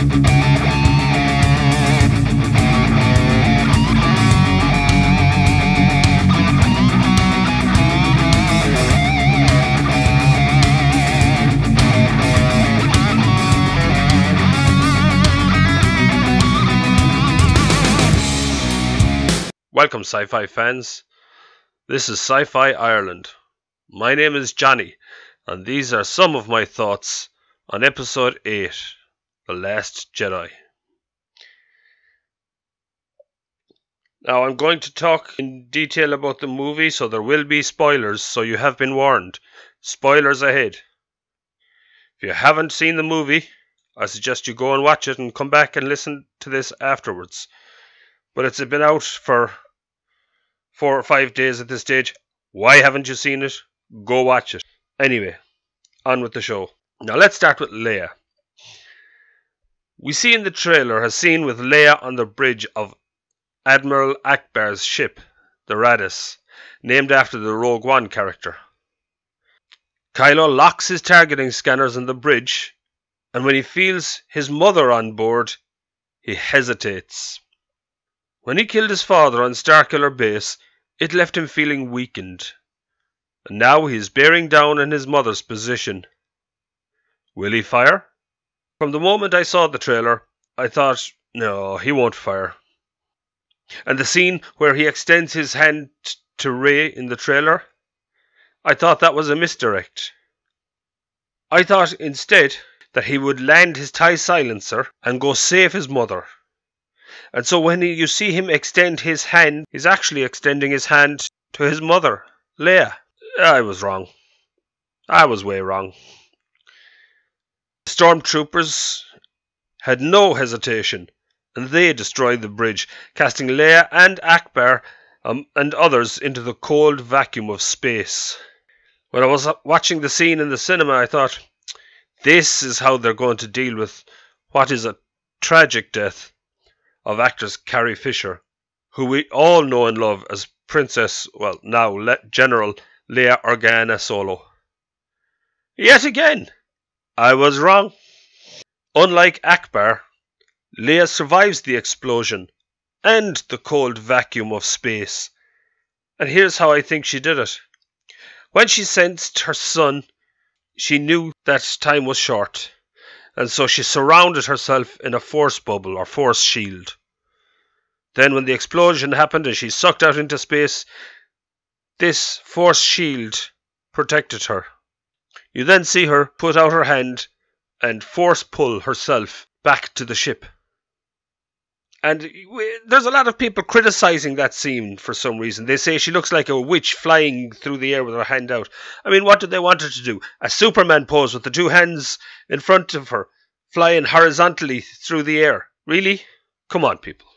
Welcome, sci-fi fans. This is Sci-Fi Ireland. My name is Johnny, and these are some of my thoughts on Episode 8, The Last Jedi. Now, I'm going to talk in detail about the movie, so there will be spoilers, so you have been warned. Spoilers ahead. If you haven't seen the movie, I suggest you go and watch it and come back and listen to this afterwards. But it's been out for 4 or 5 days at this stage. Why haven't you seen it? Go watch it. Anyway, on with the show. Now let's start with Leia. We see in the trailer a scene with Leia on the bridge of Admiral Akbar's ship, the Raddus, named after the Rogue One character. Kylo locks his targeting scanners on the bridge, and when he feels his mother on board, he hesitates. When he killed his father on Starkiller Base, it left him feeling weakened, and now he is bearing down on his mother's position. Will he fire? From the moment I saw the trailer, I thought, no, he won't fire. And the scene where he extends his hand to Rey in the trailer, I thought that was a misdirect. I thought instead that he would land his TIE silencer and go save his mother. And so when you see him extend his hand, he's actually extending his hand to his mother, Leia. I was wrong. I was way wrong. The stormtroopers had no hesitation, and they destroyed the bridge, casting Leia and Akbar and others into the cold vacuum of space. When I was watching the scene in the cinema, I thought, this is how they're going to deal with what is a tragic death of actress Carrie Fisher, who we all know and love as Princess, well, now General Leia Organa Solo. Yet again, I was wrong. Unlike Akbar, Leia survives the explosion and the cold vacuum of space. And here's how I think she did it. When she sensed her son, she knew that time was short, and so she surrounded herself in a force bubble or force shield. Then when the explosion happened and she sucked out into space, this force shield protected her. You then see her put out her hand and force pull herself back to the ship. And there's a lot of people criticizing that scene for some reason. They say she looks like a witch flying through the air with her hand out. I mean, what did they want her to do? A Superman pose with the two hands in front of her, flying horizontally through the air? Really? Come on, people.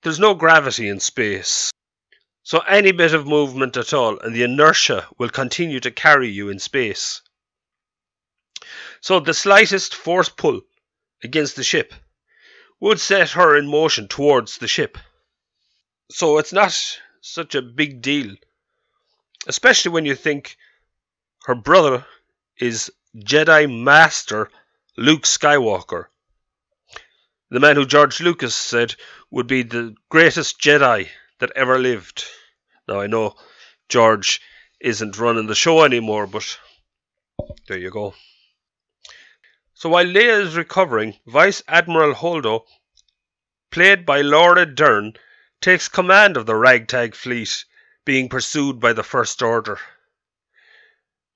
There's no gravity in space. So any bit of movement at all, and the inertia will continue to carry you in space. So the slightest force pull against the ship would set her in motion towards the ship. So it's not such a big deal, especially when you think her brother is Jedi Master Luke Skywalker, the man who George Lucas said would be the greatest Jedi that ever lived. Now I know George isn't running the show anymore, but there you go. So while Leia is recovering, Vice Admiral Holdo, played by Laura Dern, takes command of the ragtag fleet being pursued by the First Order.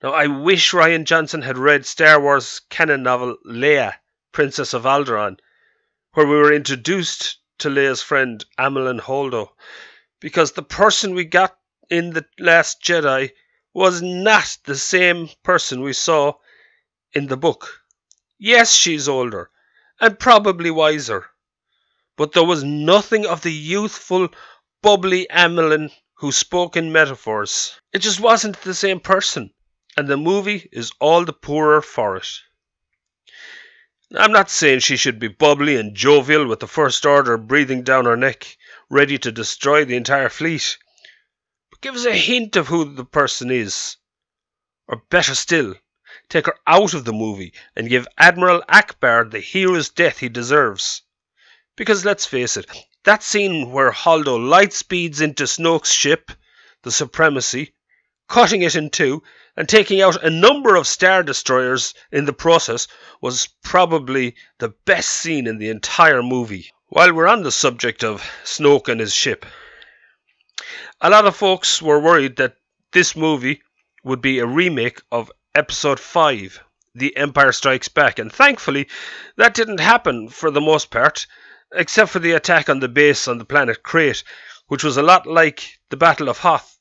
Now I wish Rian Johnson had read Star Wars canon novel Leia, Princess of Alderaan, where we were introduced to Leia's friend Amilyn Holdo, because the person we got in The Last Jedi was not the same person we saw in the book. Yes, she's older, and probably wiser, but there was nothing of the youthful, bubbly Amilyn who spoke in metaphors. It just wasn't the same person, and the movie is all the poorer for it. I'm not saying she should be bubbly and jovial with the First Order breathing down her neck, ready to destroy the entire fleet, but give us a hint of who the person is. Or better still, take her out of the movie and give Admiral Akbar the hero's death he deserves. Because let's face it, that scene where Holdo light speeds into Snoke's ship, the Supremacy, cutting it in two and taking out a number of Star Destroyers in the process, was probably the best scene in the entire movie. While we're on the subject of Snoke and his ship, a lot of folks were worried that this movie would be a remake of Episode 5, The Empire Strikes Back, and thankfully that didn't happen for the most part, except for the attack on the base on the planet Crate, which was a lot like the Battle of Hoth.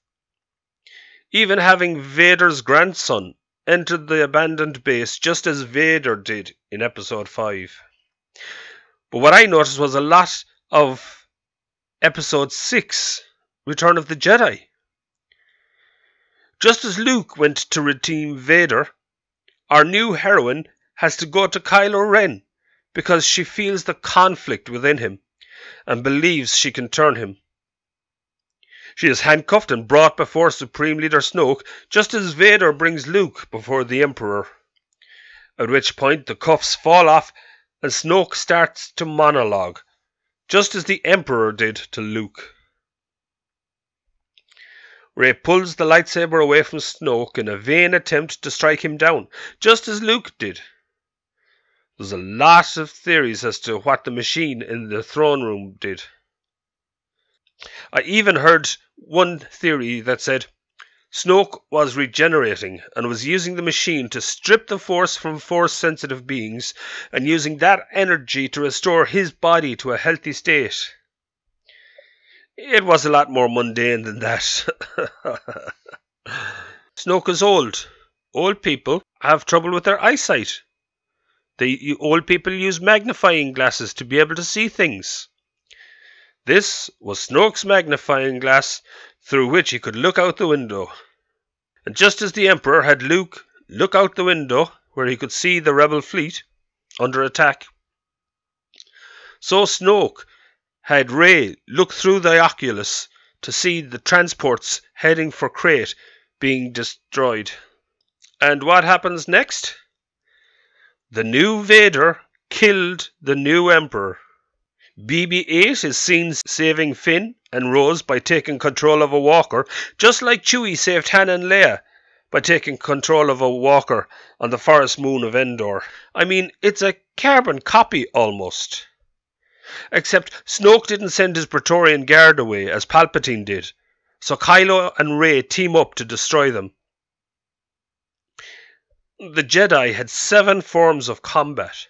Even having Vader's grandson enter the abandoned base just as Vader did in Episode 5. But what I noticed was a lot of Episode 6, Return of the Jedi. Just as Luke went to redeem Vader, our new heroine has to go to Kylo Ren because she feels the conflict within him and believes she can turn him. She is handcuffed and brought before Supreme Leader Snoke, just as Vader brings Luke before the Emperor. At which point the cuffs fall off and Snoke starts to monologue, just as the Emperor did to Luke. Rey pulls the lightsaber away from Snoke in a vain attempt to strike him down, just as Luke did. There's a lot of theories as to what the machine in the throne room did. I even heard one theory that said Snoke was regenerating and was using the machine to strip the Force from Force-sensitive beings and using that energy to restore his body to a healthy state. It was a lot more mundane than that. Snoke is old. Old people have trouble with their eyesight. Old people use magnifying glasses to be able to see things. This was Snoke's magnifying glass through which he could look out the window. And just as the Emperor had Luke look out the window where he could see the rebel fleet under attack, so Snoke had Rey look through the oculus to see the transports heading for Crate being destroyed. And what happens next? The new Vader killed the new Emperor. BB-8 is seen saving Finn and Rose by taking control of a walker, just like Chewie saved Han and Leia by taking control of a walker on the forest moon of Endor. I mean, it's a carbon copy almost. Except Snoke didn't send his Praetorian Guard away as Palpatine did, so Kylo and Rey team up to destroy them. The Jedi had 7 forms of combat,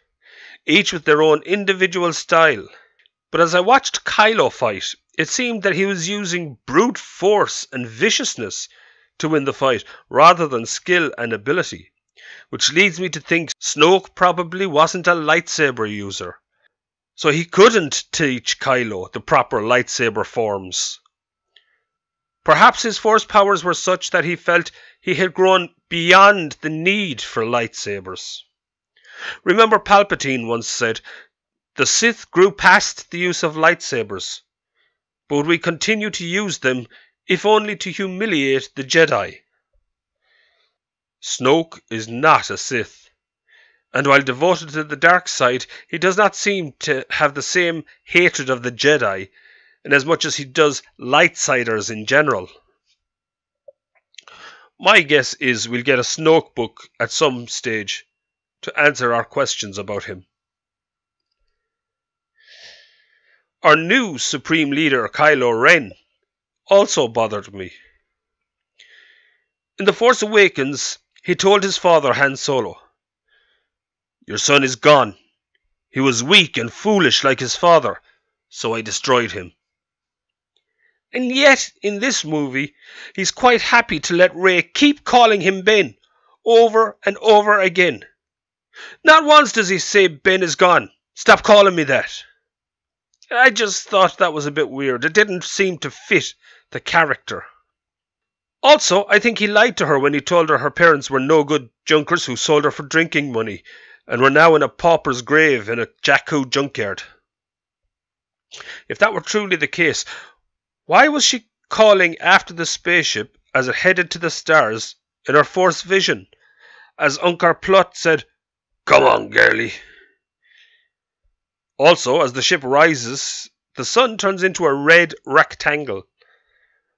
each with their own individual style. But as I watched Kylo fight, it seemed that he was using brute force and viciousness to win the fight, rather than skill and ability, which leads me to think Snoke probably wasn't a lightsaber user, so he couldn't teach Kylo the proper lightsaber forms. Perhaps his force powers were such that he felt he had grown beyond the need for lightsabers. Remember, Palpatine once said, "The Sith grew past the use of lightsabers, but we continue to use them if only to humiliate the Jedi." Snoke is not a Sith, and while devoted to the dark side, he does not seem to have the same hatred of the Jedi in as much as he does lightsiders in general. My guess is we'll get a Snoke book at some stage to answer our questions about him. Our new Supreme Leader, Kylo Ren, also bothered me. In The Force Awakens, he told his father, Han Solo, "Your son is gone. He was weak and foolish like his father, so I destroyed him." And yet, in this movie, he's quite happy to let Rey keep calling him Ben, over and over again. Not once does he say, "Ben is gone. Stop calling me that." I just thought that was a bit weird. It didn't seem to fit the character. Also, I think he lied to her when he told her parents were no good junkers who sold her for drinking money and were now in a pauper's grave in a Jakku junkyard. If that were truly the case, why was she calling after the spaceship as it headed to the stars in her Force vision? as Unkar Plutt said, "Come on, girlie." Also, as the ship rises, the sun turns into a red rectangle.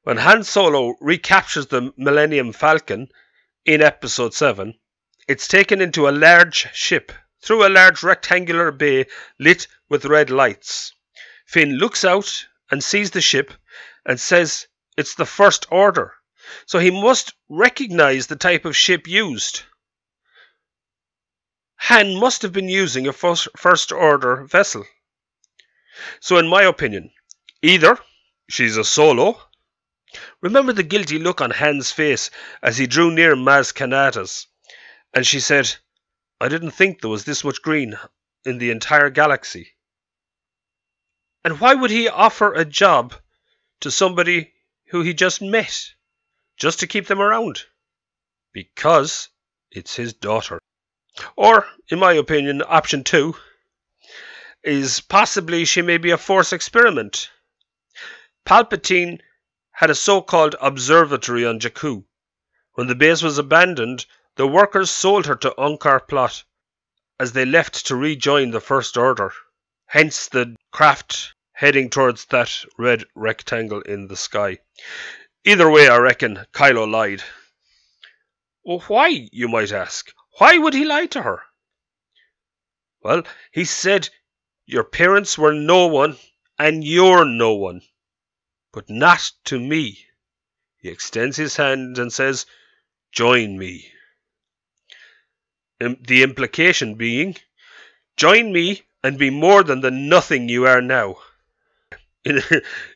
When Han Solo recaptures the Millennium Falcon in Episode 7, it's taken into a large ship through a large rectangular bay lit with red lights. Finn looks out and sees the ship and says it's the First Order, so he must recognize the type of ship used. Han must have been using a First Order vessel. So in my opinion, either she's a Solo. Remember the guilty look on Han's face as he drew near Maz Kanata's, and she said, "I didn't think there was this much green in the entire galaxy." And why would he offer a job to somebody who he just met, just to keep them around? Because it's his daughter. Or, in my opinion, option 2 is possibly she may be a Force experiment. Palpatine had a so-called observatory on Jakku. When the base was abandoned, the workers sold her to Unkar Plutt as they left to rejoin the First Order. Hence the craft heading towards that red rectangle in the sky. Either way, I reckon Kylo lied. Well, why, you might ask? Why would he lie to her? Well, he said, "Your parents were no one, and you're no one. But not to me." He extends his hand and says, "Join me." The implication being, join me and be more than the nothing you are now.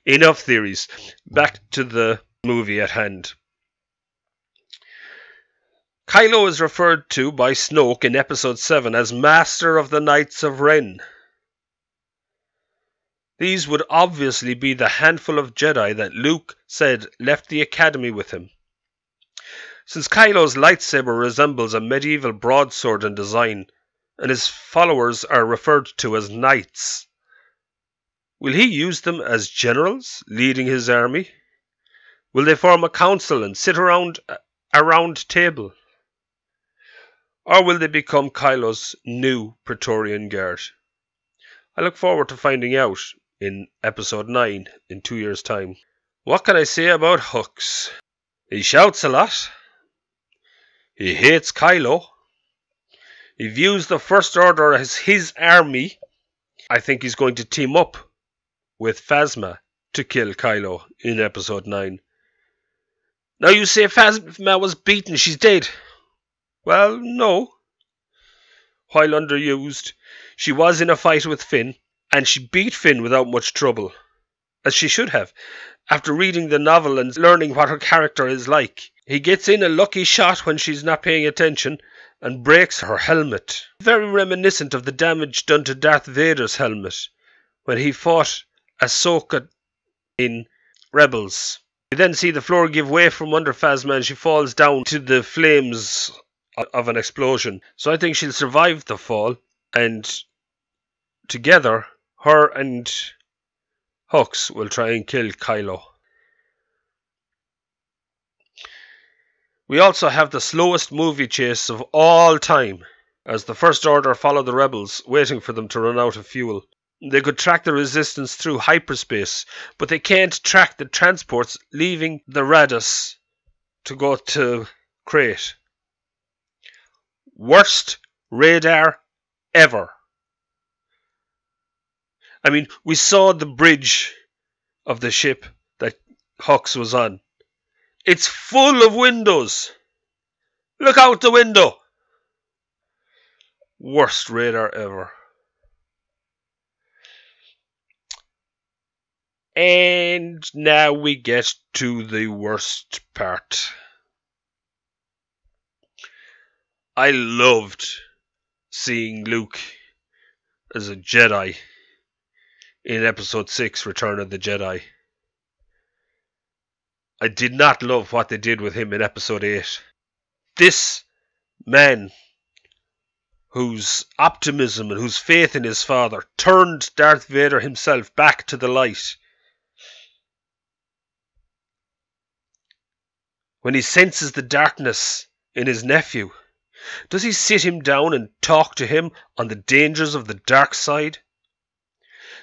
Enough theories. Back to the movie at hand. Kylo is referred to by Snoke in Episode 7 as Master of the Knights of Ren. These would obviously be the handful of Jedi that Luke said left the Academy with him. Since Kylo's lightsaber resembles a medieval broadsword in design, and his followers are referred to as knights, will he use them as generals leading his army? Will they form a council and sit around a round table? Or will they become Kylo's new Praetorian Guard? I look forward to finding out in Episode 9 in 2 years' time. What can I say about Hux? He shouts a lot. He hates Kylo. He views the First Order as his army. I think he's going to team up with Phasma to kill Kylo in Episode 9. Now you say Phasma was beaten, she's dead. Well, no. While underused, she was in a fight with Finn, and she beat Finn without much trouble, as she should have, after reading the novel and learning what her character is like. He gets in a lucky shot when she's not paying attention, and breaks her helmet. Very reminiscent of the damage done to Darth Vader's helmet when he fought Ahsoka in Rebels. We then see the floor give way from under Phasma and she falls down to the flames of an explosion. So I think she'll survive the fall, and together, her and Hux will try and kill Kylo. We also have the slowest movie chase of all time, as the First Order follow the rebels, waiting for them to run out of fuel. They could track the resistance through hyperspace, but they can't track the transports leaving the Radius to go to Crate. Worst radar ever. I mean, we saw the bridge of the ship that Hux was on. It's full of windows. Look out the window. Worst radar ever. And now we get to the worst part. I loved seeing Luke as a Jedi in Episode 6, Return of the Jedi. I did not love what they did with him in Episode 8. This man, whose optimism and whose faith in his father turned Darth Vader himself back to the light. When he senses the darkness in his nephew, Does he sit him down and talk to him on the dangers of the dark side?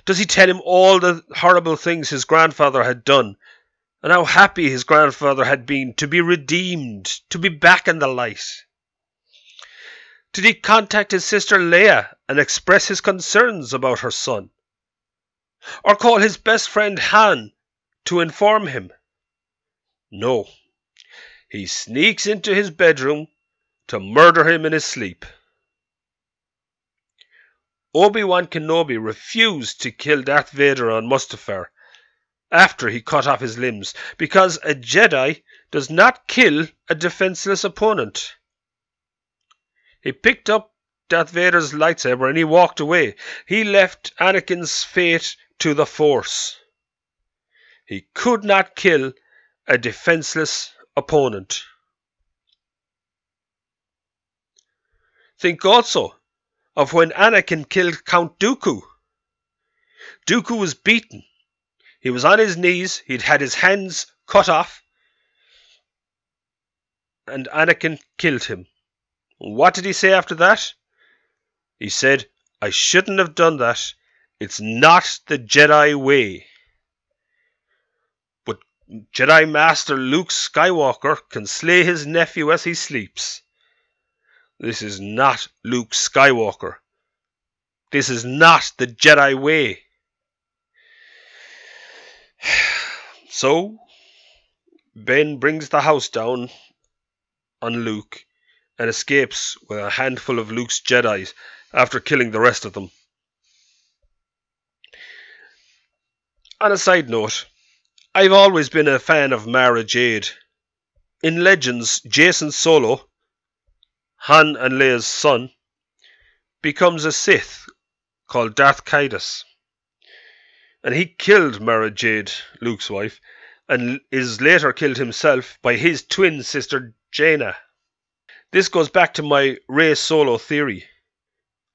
Does he tell him all the horrible things his grandfather had done, and how happy his grandfather had been to be redeemed, to be back in the light? Did he contact his sister Leia and express his concerns about her son? Or call his best friend Han to inform him? No. He sneaks into his bedroom to murder him in his sleep. Obi-Wan Kenobi refused to kill Darth Vader on Mustafar after he cut off his limbs, because a Jedi does not kill a defenseless opponent. He picked up Darth Vader's lightsaber and he walked away. He left Anakin's fate to the Force. He could not kill a defenseless opponent. Think also of when Anakin killed Count Dooku. Dooku was beaten. He was on his knees. He'd had his hands cut off. And Anakin killed him. What did he say after that? He said, "I shouldn't have done that. It's not the Jedi way." But Jedi Master Luke Skywalker can slay his nephew as he sleeps. This is not Luke Skywalker. This is not the Jedi way. So, Ben brings the house down on Luke and escapes with a handful of Luke's Jedis after killing the rest of them. On a side note, I've always been a fan of Mara Jade. In Legends, Jason Solo, Han and Leia's son, becomes a Sith called Darth Caedus. And he killed Mara Jade, Luke's wife, and is later killed himself by his twin sister Jaina. This goes back to my Rey Solo theory.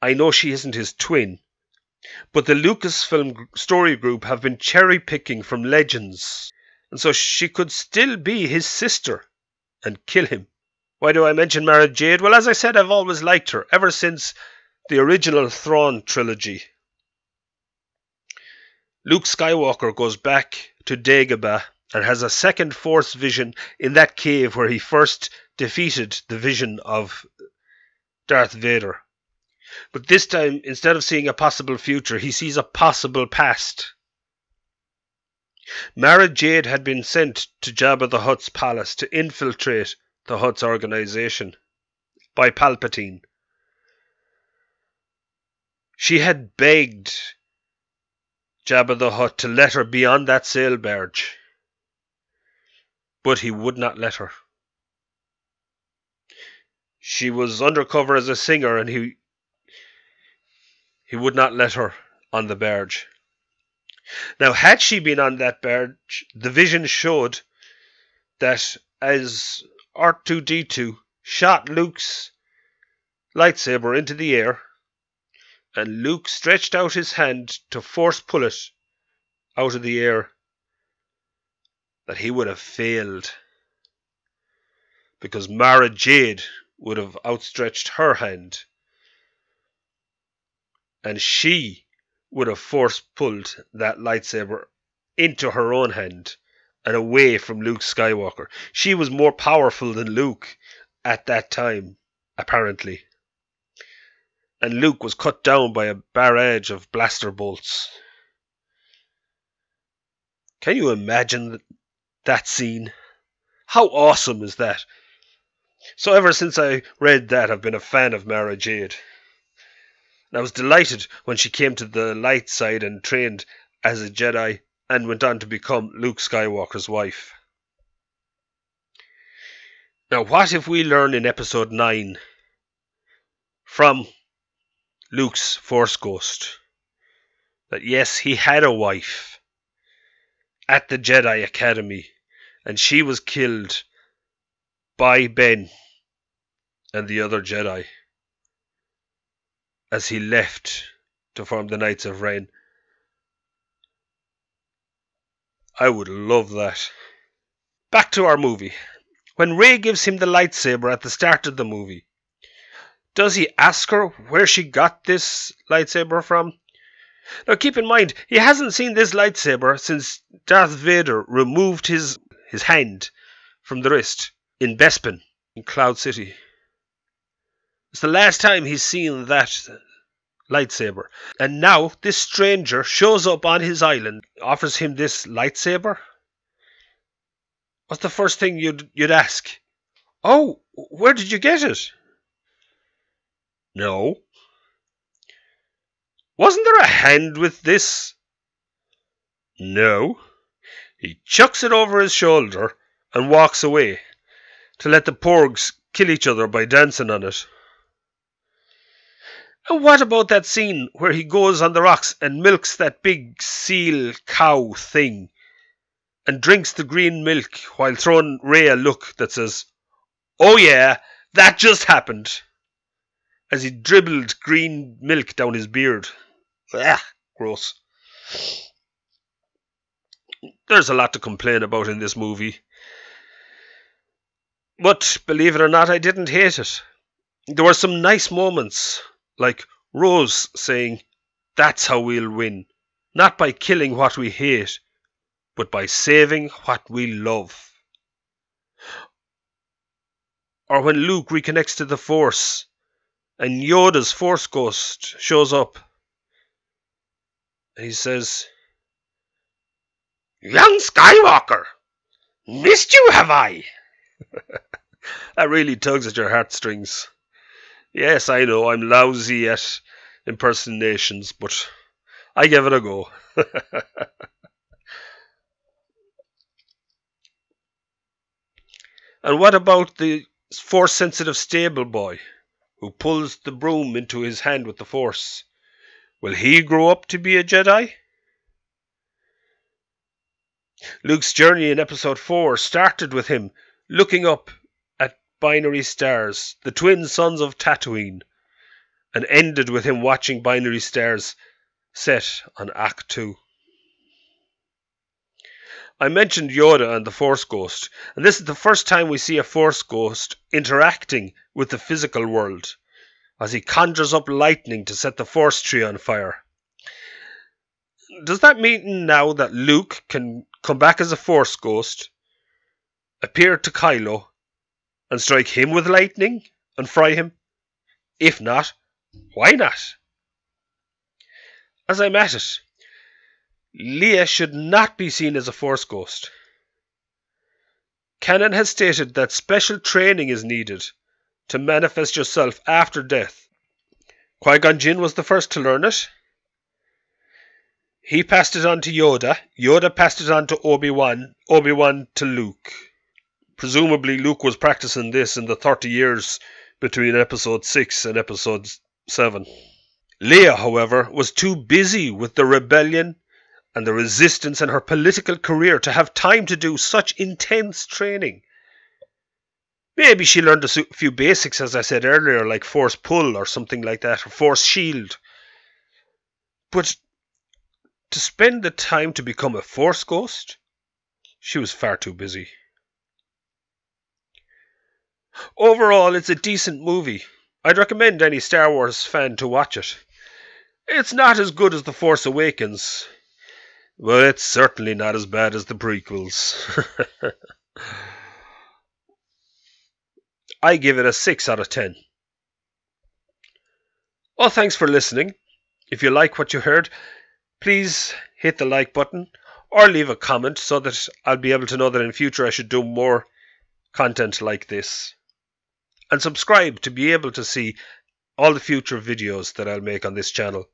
I know she isn't his twin, but the Lucasfilm story group have been cherry-picking from Legends, and so she could still be his sister and kill him. Why do I mention Mara Jade? Well, as I said, I've always liked her, ever since the original Thrawn trilogy. Luke Skywalker goes back to Dagobah and has a second Force vision in that cave where he first defeated the vision of Darth Vader. But this time, instead of seeing a possible future, he sees a possible past. Mara Jade had been sent to Jabba the Hutt's palace to infiltrate the Hutt's organization by Palpatine. She had begged Jabba the Hutt to let her be on that sail barge, but he would not let her. She was undercover as a singer, and he would not let her on the barge. Now, had she been on that barge, the vision showed that as R2-D2 shot Luke's lightsaber into the air, and Luke stretched out his hand to force pull it out of the air, that he would have failed, because Mara Jade would have outstretched her hand, and she would have force pulled that lightsaber into her own hand and away from Luke Skywalker. She was more powerful than Luke at that time, apparently. And Luke was cut down by a barrage of blaster bolts. Can you imagine that scene? How awesome is that? So ever since I read that, I've been a fan of Mara Jade. And I was delighted when she came to the light side and trained as a Jedi and went on to become Luke Skywalker's wife. Now, what if we learn in episode 9 from Luke's Force Ghost that yes, he had a wife at the Jedi Academy, and she was killed by Ben and the other Jedi as he left to form the Knights of Ren. I would love that. Back to our movie. When Rey gives him the lightsaber at the start of the movie, Does he ask her where she got this lightsaber from? Now keep in mind, he hasn't seen this lightsaber since Darth Vader removed his hand from the wrist in Bespin, in Cloud City. It's the last time he's seen that lightsaber. And now this stranger shows up on his island, offers him this lightsaber. What's the first thing you'd ask? Oh, where did you get it? No. Wasn't there a hand with this? No. He chucks it over his shoulder and walks away to let the porgs kill each other by dancing on it. And what about that scene where he goes on the rocks and milks that big seal cow thing and drinks the green milk while throwing Rey a look that says, "Oh yeah, that just happened," as he dribbled green milk down his beard. Ugh, gross. There's a lot to complain about in this movie. But believe it or not, I didn't hate it. There were some nice moments, like Rose saying, "That's how we'll win. Not by killing what we hate, but by saving what we love." Or when Luke reconnects to the Force and Yoda's Force Ghost shows up. And he says, "Young Skywalker, missed you, have I?" That really tugs at your heartstrings. Yes, I know I'm lousy at impersonations, but I give it a go. And what about the Force-sensitive stable boy who pulls the broom into his hand with the Force? Will he grow up to be a Jedi? Luke's journey in Episode 4 started with him looking up at binary stars, the twin sons of Tatooine, and ended with him watching binary stars set on Act 2. I mentioned Yoda and the Force Ghost, and this is the first time we see a Force Ghost interacting with the physical world, as he conjures up lightning to set the Force tree on fire. Does that mean now that Luke can come back as a Force Ghost, appear to Kylo, and strike him with lightning and fry him? If not, why not? As I'm at it, Leia should not be seen as a Force Ghost. Canon has stated that special training is needed to manifest yourself after death. Qui-Gon Jinn was the first to learn it. He passed it on to Yoda. Yoda passed it on to Obi-Wan. Obi-Wan to Luke. Presumably Luke was practicing this in the 30 years between Episode 6 and Episode 7. Leia, however, was too busy with the rebellion and the resistance and her political career to have time to do such intense training. Maybe she learned a few basics, as I said earlier, like Force Pull or something like that, or Force Shield. But to spend the time to become a Force Ghost, she was far too busy. Overall, it's a decent movie. I'd recommend any Star Wars fan to watch it. It's not as good as The Force Awakens, but it's certainly not as bad as the prequels. I give it a 6 out of 10. Well, thanks for listening. If you like what you heard, please hit the like button or leave a comment so that I'll be able to know that in future I should do more content like this. And subscribe to be able to see all the future videos that I'll make on this channel.